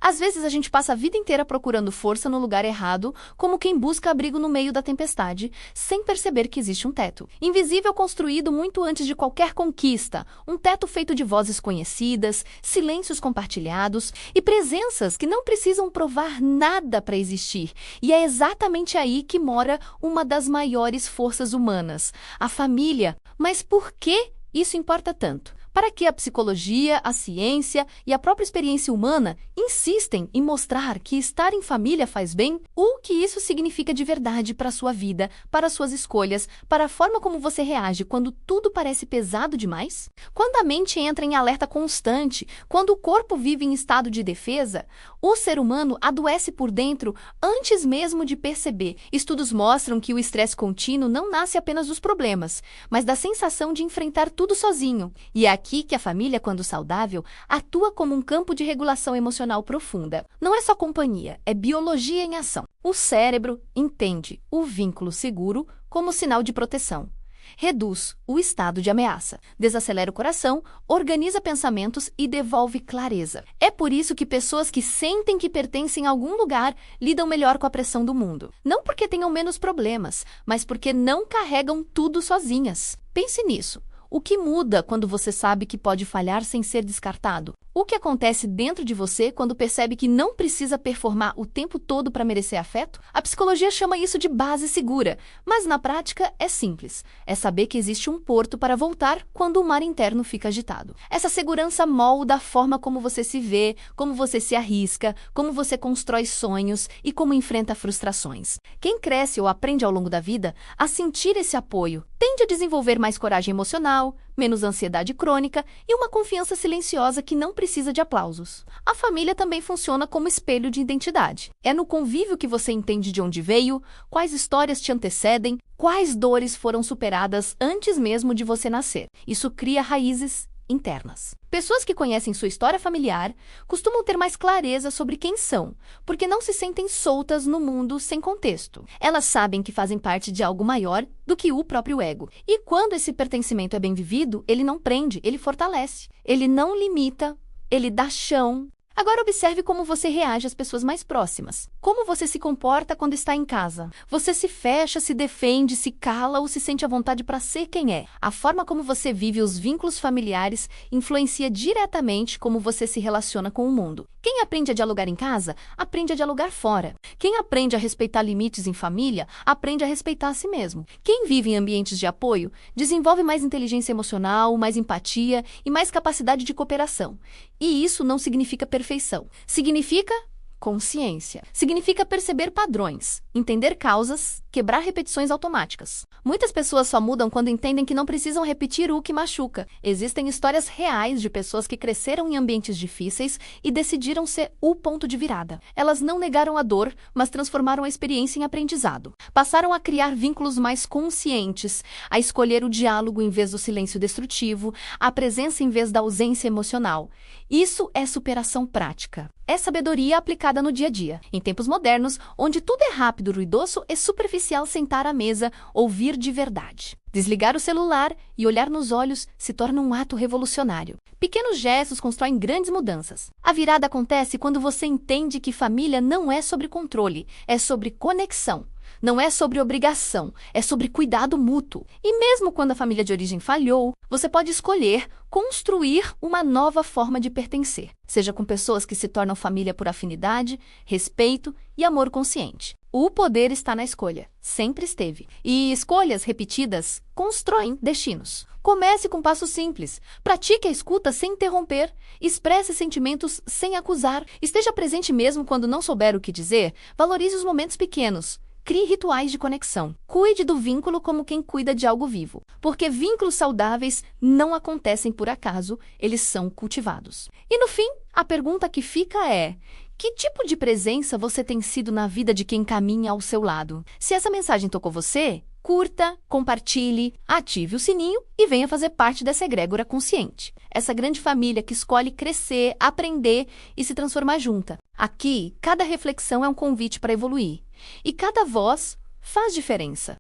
Às vezes a gente passa a vida inteira procurando força no lugar errado, como quem busca abrigo no meio da tempestade, sem perceber que existe um teto. Invisível construído muito antes de qualquer conquista, um teto feito de vozes conhecidas, silêncios compartilhados e presenças que não precisam provar nada para existir. E é exatamente aí que mora uma das maiores forças humanas, a família. Mas por que isso importa tanto? Para que a psicologia, a ciência e a própria experiência humana insistem em mostrar que estar em família faz bem, o que isso significa de verdade para a sua vida, para suas escolhas, para a forma como você reage quando tudo parece pesado demais? Quando a mente entra em alerta constante, quando o corpo vive em estado de defesa, o ser humano adoece por dentro antes mesmo de perceber. Estudos mostram que o estresse contínuo não nasce apenas dos problemas, mas da sensação de enfrentar tudo sozinho. E é aqui que a família, quando saudável, atua como um campo de regulação emocional profunda. Não é só companhia, é biologia em ação. O cérebro entende o vínculo seguro como sinal de proteção. Reduz o estado de ameaça, desacelera o coração, organiza pensamentos e devolve clareza. É por isso que pessoas que sentem que pertencem a algum lugar lidam melhor com a pressão do mundo. Não porque tenham menos problemas, mas porque não carregam tudo sozinhas. Pense nisso. O que muda quando você sabe que pode falhar sem ser descartado? O que acontece dentro de você quando percebe que não precisa performar o tempo todo para merecer afeto? A psicologia chama isso de base segura, mas na prática é simples. É saber que existe um porto para voltar quando o mar interno fica agitado. Essa segurança molda a forma como você se vê, como você se arrisca, como você constrói sonhos e como enfrenta frustrações. Quem cresce ou aprende ao longo da vida a sentir esse apoio tende a desenvolver mais coragem emocional, menos ansiedade crônica e uma confiança silenciosa que não precisa de aplausos. A família também funciona como espelho de identidade. É no convívio que você entende de onde veio, quais histórias te antecedem, quais dores foram superadas antes mesmo de você nascer. Isso cria raízes internas. Pessoas que conhecem sua história familiar costumam ter mais clareza sobre quem são, porque não se sentem soltas no mundo sem contexto. Elas sabem que fazem parte de algo maior do que o próprio ego. E quando esse pertencimento é bem vivido, ele não prende, ele fortalece. Ele não limita, ele dá chão. Agora observe como você reage às pessoas mais próximas. Como você se comporta quando está em casa? Você se fecha, se defende, se cala ou se sente à vontade para ser quem é? A forma como você vive os vínculos familiares influencia diretamente como você se relaciona com o mundo. Quem aprende a dialogar em casa, aprende a dialogar fora. Quem aprende a respeitar limites em família, aprende a respeitar a si mesmo. Quem vive em ambientes de apoio, desenvolve mais inteligência emocional, mais empatia e mais capacidade de cooperação. E isso não significa perfeição. Significa consciência. Significa perceber padrões, entender causas, quebrar repetições automáticas. Muitas pessoas só mudam quando entendem que não precisam repetir o que machuca. Existem histórias reais de pessoas que cresceram em ambientes difíceis e decidiram ser o ponto de virada. Elas não negaram a dor, mas transformaram a experiência em aprendizado. Passaram a criar vínculos mais conscientes, a escolher o diálogo em vez do silêncio destrutivo, a presença em vez da ausência emocional. Isso é superação prática. É sabedoria aplicada no dia a dia. Em tempos modernos, onde tudo é rápido e ruidoso, é superficial sentar à mesa, ouvir de verdade. Desligar o celular e olhar nos olhos se torna um ato revolucionário. Pequenos gestos constroem grandes mudanças. A virada acontece quando você entende que família não é sobre controle, é sobre conexão. Não é sobre obrigação, é sobre cuidado mútuo. E mesmo quando a família de origem falhou, você pode escolher construir uma nova forma de pertencer, seja com pessoas que se tornam família por afinidade, respeito e amor consciente. O poder está na escolha, sempre esteve. E escolhas repetidas constroem destinos. Comece com passos simples. Pratique a escuta sem interromper. Expresse sentimentos sem acusar. Esteja presente mesmo quando não souber o que dizer. Valorize os momentos pequenos. Crie rituais de conexão. Cuide do vínculo como quem cuida de algo vivo. Porque vínculos saudáveis não acontecem por acaso, eles são cultivados. E no fim, a pergunta que fica é: que tipo de presença você tem sido na vida de quem caminha ao seu lado? Se essa mensagem tocou você, curta, compartilhe, ative o sininho e venha fazer parte dessa egrégora consciente. Essa grande família que escolhe crescer, aprender e se transformar junta. Aqui, cada reflexão é um convite para evoluir. E cada voz faz diferença.